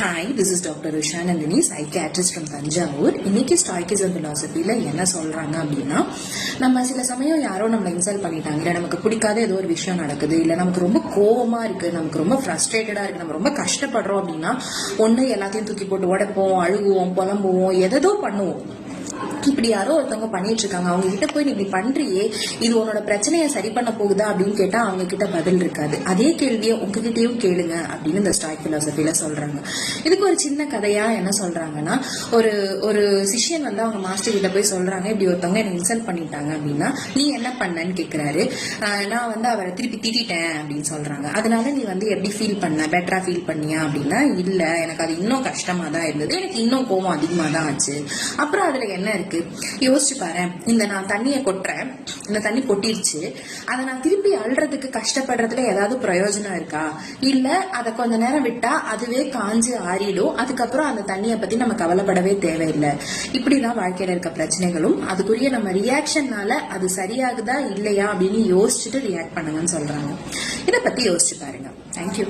Hi, this is Dr. Usha Nandini, psychiatrist from Tanjavur. இன்னைக்கு ஸ்டாய்கிசம் பிலாசபில என்ன சொல்றாங்க அப்படின்னா, நம்ம சில சமயம் யாரோ நம்மளை இன்சல்ட் பண்ணிட்டாங்க, இல்லை நமக்கு பிடிக்காத ஏதோ ஒரு விஷயம் நடக்குது, இல்லை நமக்கு ரொம்ப கோவமா இருக்கு, நமக்கு ரொம்ப ஃப்ரஸ்ட்ரேட்டடா இருக்கு, நம்ம ரொம்ப கஷ்டப்படுறோம் அப்படின்னா ஒன்று எல்லாத்தையும் தூக்கி போட்டு உடைப்போம், அழுகுவோம், புலம்புவோம், எதோ பண்ணுவோம். இப்படி யாரோ ஒருத்தவங்க பண்ணிட்டு இருக்காங்க, அவங்க கிட்ட போய் நீ இப்படி பண்றியே, இது உன்னோட பிரச்சனையை சரி பண்ண போகுதா அப்படின்னு கேட்டா அவங்க கிட்ட பதில் இருக்காது. அதே கேள்வியை உங்ககிட்டயும் கேளுங்க அப்படின்னு இந்த ஸ்டாய்க் பிலாசபில சொல்றாங்க. இதுக்கு ஒரு சின்ன கதையா என்ன சொல்றாங்கன்னா, ஒரு சிஷ்யன் வந்து அவங்க மாஸ்டர் கிட்ட போய் சொல்றாங்க, இப்படி ஒருத்தவங்க என்ன இன்சல்ட் பண்ணிட்டாங்க அப்படின்னா நீ என்ன பண்ணன்னு கேக்குறாரு. நான் வந்து அவரை திருப்பி திட்டேன் அப்படின்னு சொல்றாங்க. அதனால நீ வந்து எப்படி ஃபீல் பண்ண, பெட்டரா ஃபீல் பண்ணியா அப்படின்னா, இல்ல எனக்கு அது இன்னும் கஷ்டமா தான் இருந்தது, எனக்கு இன்னும் கோவம் அதிகமா தான் ஆச்சு. அப்புறம் அதுல என்ன இருக்கு யோசிச்சு பாரு, இந்த நான் தண்ணியை கொட்டுறேன், இந்த தண்ணி கொட்டிருச்சு, அதை நான் திருப்பி அள்ளுறதுக்கு கஷ்டப்படுறதுல ஏதாவது பிரயோஜனம் இருக்கா? இல்ல அதை கொஞ்ச நேரம் விட்டா அதுவே காஞ்சு ஆறிடும், அதுக்கப்புறம் அந்த தண்ணியை பத்தி நம்ம கவலைப்படவே தேவையில்லை. இப்படிதான் வாழ்க்கையில இருக்க பிரச்சனைகளும், அதுக்குரிய நம்ம ரியாக்ஷன்னால அது சரியாகுதா இல்லையா அப்படின்னு யோசிச்சுட்டு ரியாக்ட் பண்ணுங்கன்னு சொல்றாங்க. இதை பத்தி யோசிச்சு பாருங்க. தேங்க்யூ.